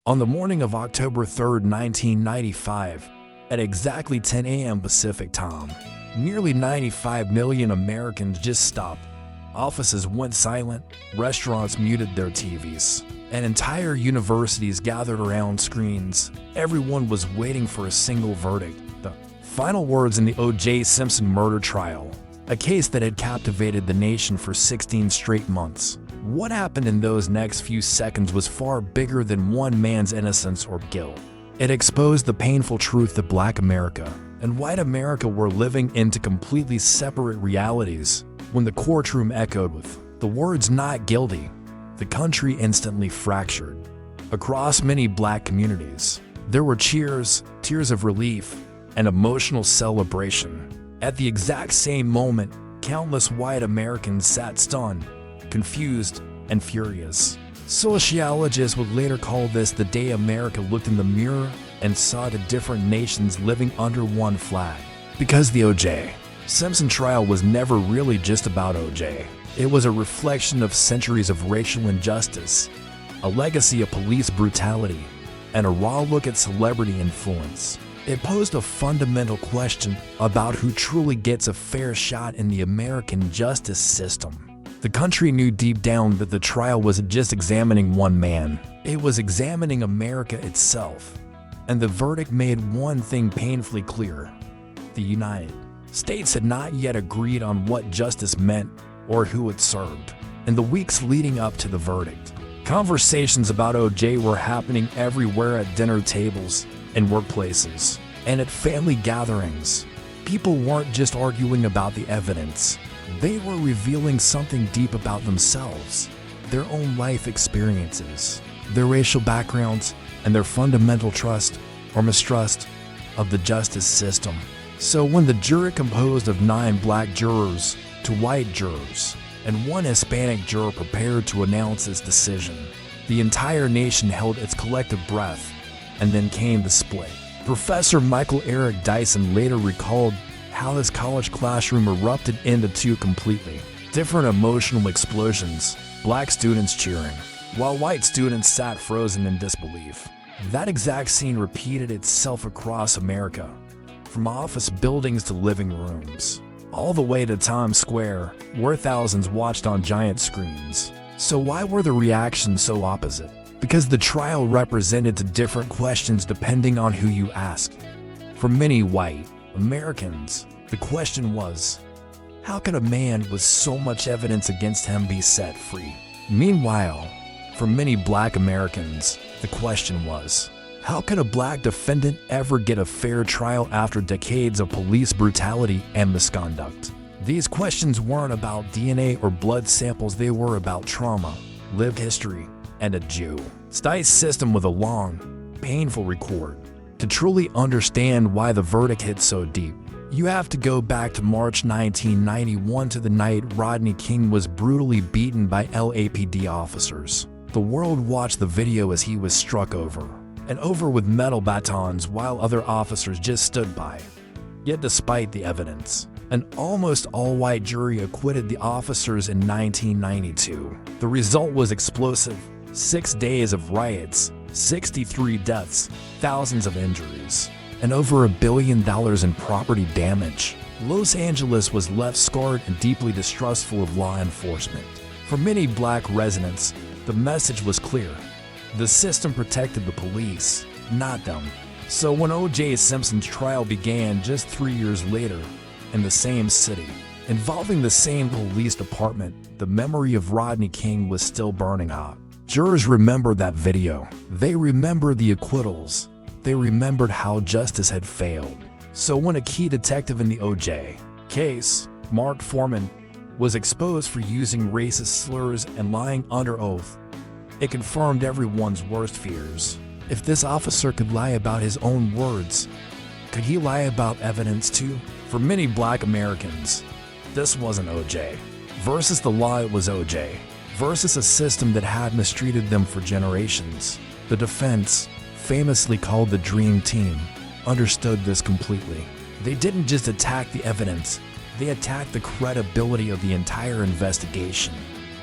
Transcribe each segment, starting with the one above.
On the morning of October 3, 1995, at exactly 10 a.m. Pacific time, nearly 95 million Americans just stopped. Offices went silent, restaurants muted their TVs, and entire universities gathered around screens. Everyone was waiting for a single verdict, the final words in the O.J. Simpson murder trial, a case that had captivated the nation for 16 straight months. What happened in those next few seconds was far bigger than one man's innocence or guilt. It exposed the painful truth that Black America and white America were living into completely separate realities. When the courtroom echoed with the words "not guilty," the country instantly fractured. Across many Black communities, there were cheers, tears of relief, and emotional celebration. At the exact same moment, countless white Americans sat stunned, confused, and furious. Sociologists would later call this the day America looked in the mirror and saw the different nations living under one flag. Because the O.J. Simpson trial was never really just about O.J. It was a reflection of centuries of racial injustice, a legacy of police brutality, and a raw look at celebrity influence. It posed a fundamental question about who truly gets a fair shot in the American justice system. The country knew deep down that the trial wasn't just examining one man, it was examining America itself. And the verdict made one thing painfully clear: the United States had not yet agreed on what justice meant or who it served. In the weeks leading up to the verdict, conversations about O.J. were happening everywhere, at dinner tables, in workplaces, and at family gatherings. People weren't just arguing about the evidence. They were revealing something deep about themselves, their own life experiences, their racial backgrounds, and their fundamental trust or mistrust of the justice system. So when the jury, composed of 9 Black jurors to white jurors and 1 Hispanic juror, prepared to announce its decision, the entire nation held its collective breath, and then came the split. Professor Michael Eric Dyson later recalled how his college classroom erupted into 2 completely different emotional explosions: Black students cheering, while white students sat frozen in disbelief. That exact scene repeated itself across America, from office buildings to living rooms, all the way to Times Square, where thousands watched on giant screens. So why were the reactions so opposite? Because the trial represented different questions depending on who you ask. For many white Americans, the question was, how could a man with so much evidence against him be set free? Meanwhile, for many Black Americans, the question was, how could a Black defendant ever get a fair trial after decades of police brutality and misconduct? These questions weren't about DNA or blood samples, they were about trauma, lived history, and a justice system with a long, painful record. To truly understand why the verdict hit so deep, you have to go back to March 1991, to the night Rodney King was brutally beaten by LAPD officers. The world watched the video as he was struck over and over with metal batons while other officers just stood by. Yet despite the evidence, an almost all-white jury acquitted the officers in 1992. The result was explosive: 6 days of riots, 63 deaths, thousands of injuries, and over $1 billion in property damage. Los Angeles was left scarred and deeply distrustful of law enforcement. For many Black residents, the message was clear: the system protected the police, not them. So when O.J. Simpson's trial began just 3 years later, in the same city, involving the same police department, the memory of Rodney King was still burning hot. Jurors remembered that video. They remembered the acquittals. They remembered how justice had failed. So when a key detective in the O.J. case, Mark Foreman, was exposed for using racist slurs and lying under oath, it confirmed everyone's worst fears. If this officer could lie about his own words, could he lie about evidence too? For many Black Americans, this wasn't O.J. versus the law, it was O.J. versus a system that had mistreated them for generations. The defense, famously called the Dream Team, understood this completely. They didn't just attack the evidence, they attacked the credibility of the entire investigation.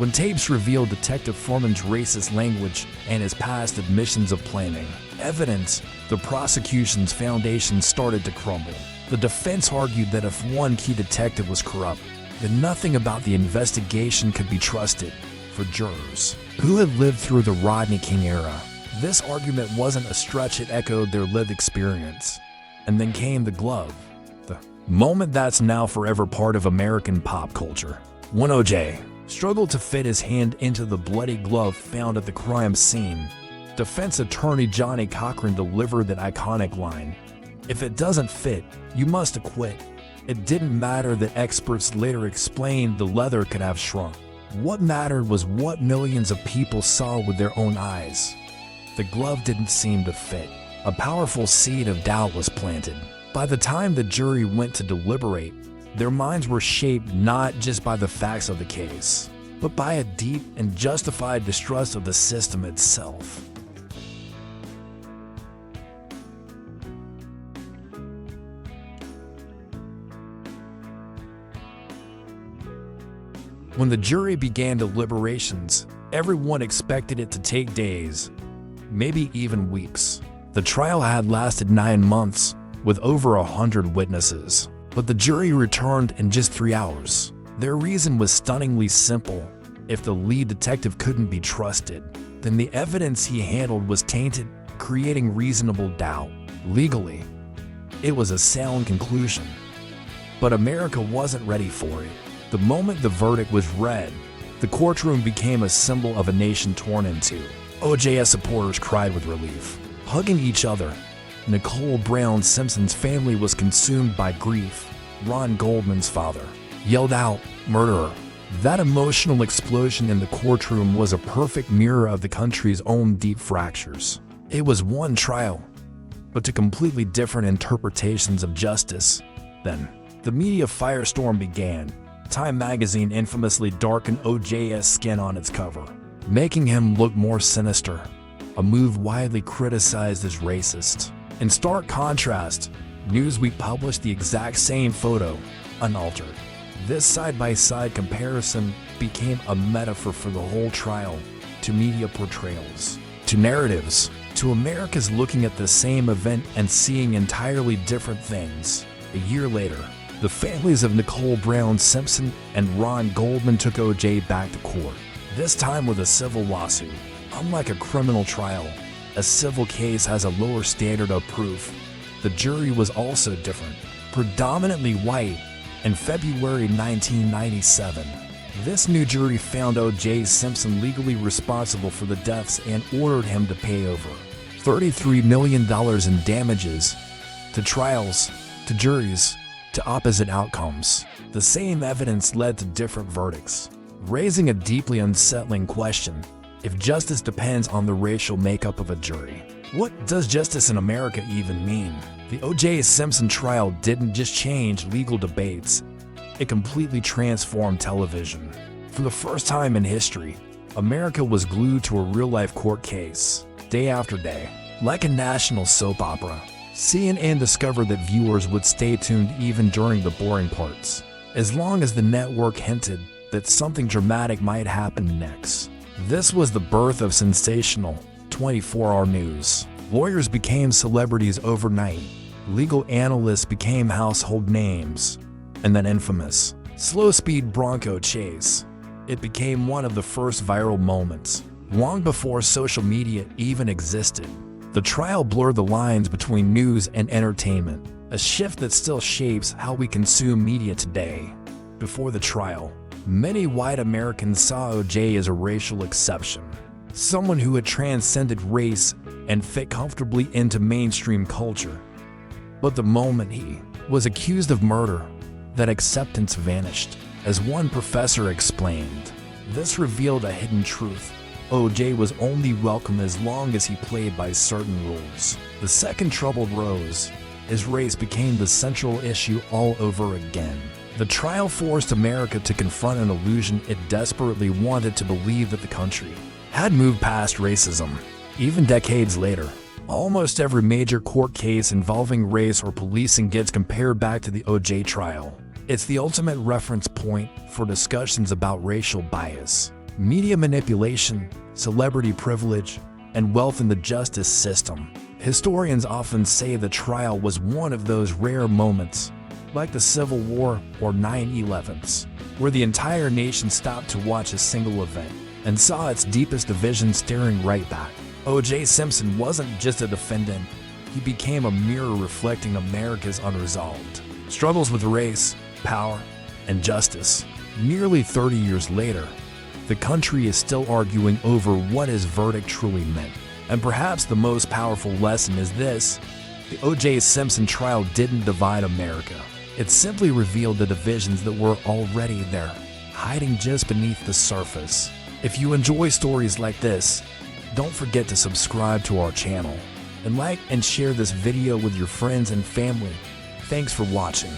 When tapes revealed Detective Foreman's racist language and his past admissions of planning evidence, the prosecution's foundation started to crumble. The defense argued that if one key detective was corrupt, then nothing about the investigation could be trusted. For jurors who had lived through the Rodney King era, this argument wasn't a stretch, it echoed their lived experience. And then came the glove, the moment that's now forever part of American pop culture. When O.J. struggled to fit his hand into the bloody glove found at the crime scene, defense attorney Johnny Cochran delivered that iconic line, "If it doesn't fit, you must acquit." It didn't matter that experts later explained the leather could have shrunk. What mattered was what millions of people saw with their own eyes. The glove didn't seem to fit. A powerful seed of doubt was planted. By the time the jury went to deliberate, their minds were shaped not just by the facts of the case, but by a deep and justified distrust of the system itself. When the jury began deliberations, everyone expected it to take days, maybe even weeks. The trial had lasted 9 months, with over 100 witnesses, but the jury returned in just 3 hours. Their reason was stunningly simple. If the lead detective couldn't be trusted, then the evidence he handled was tainted, creating reasonable doubt. Legally, it was a sound conclusion. But America wasn't ready for it. The moment the verdict was read, the courtroom became a symbol of a nation torn in two. OJ's supporters cried with relief, hugging each other. Nicole Brown Simpson's family was consumed by grief. Ron Goldman's father yelled out, "Murderer!" That emotional explosion in the courtroom was a perfect mirror of the country's own deep fractures. It was one trial, but two completely different interpretations of justice. Then, the media firestorm began. Time magazine infamously darkened OJ's skin on its cover, making him look more sinister, a move widely criticized as racist. In stark contrast, Newsweek published the exact same photo, unaltered. This side-by-side comparison became a metaphor for the whole trial, to media portrayals, to narratives, to Americans looking at the same event and seeing entirely different things. A year later, the families of Nicole Brown Simpson and Ron Goldman took OJ back to court, this time with a civil lawsuit. Unlike a criminal trial, a civil case has a lower standard of proof. The jury was also different, predominantly white. In February 1997, this new jury found O.J. Simpson legally responsible for the deaths and ordered him to pay over $33 million in damages to trials, to juries, to opposite outcomes. The same evidence led to different verdicts, raising a deeply unsettling question. If justice depends on the racial makeup of a jury, what does justice in America even mean? The O.J. Simpson trial didn't just change legal debates, it completely transformed television. For the first time in history, America was glued to a real-life court case, day after day. Like a national soap opera, CNN discovered that viewers would stay tuned even during the boring parts, as long as the network hinted that something dramatic might happen next. This was the birth of sensational 24-hour news. Lawyers became celebrities overnight. Legal analysts became household names. And that infamous slow-speed Bronco chase. It became one of the first viral moments, long before social media even existed. The trial blurred the lines between news and entertainment, a shift that still shapes how we consume media today. Before the trial, many white Americans saw O.J. as a racial exception, someone who had transcended race and fit comfortably into mainstream culture. But the moment he was accused of murder, that acceptance vanished. As one professor explained, this revealed a hidden truth. O.J. was only welcome as long as he played by certain rules. The second trouble rose, as race became the central issue all over again. The trial forced America to confront an illusion it desperately wanted to believe, that the country had moved past racism. Even decades later, almost every major court case involving race or policing gets compared back to the O.J. trial. It's the ultimate reference point for discussions about racial bias. media manipulation, celebrity privilege, and wealth in the justice system. Historians often say the trial was one of those rare moments, like the Civil War or 9/11s, where the entire nation stopped to watch a single event and saw its deepest division staring right back. O.J. Simpson wasn't just a defendant, he became a mirror reflecting America's unresolved struggles with race, power, and justice. Nearly 30 years later, the country is still arguing over what his verdict truly meant. And perhaps the most powerful lesson is this: the O.J. Simpson trial didn't divide America. It simply revealed the divisions that were already there, hiding just beneath the surface. If you enjoy stories like this, don't forget to subscribe to our channel and like and share this video with your friends and family. Thanks for watching.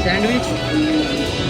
Sandwich.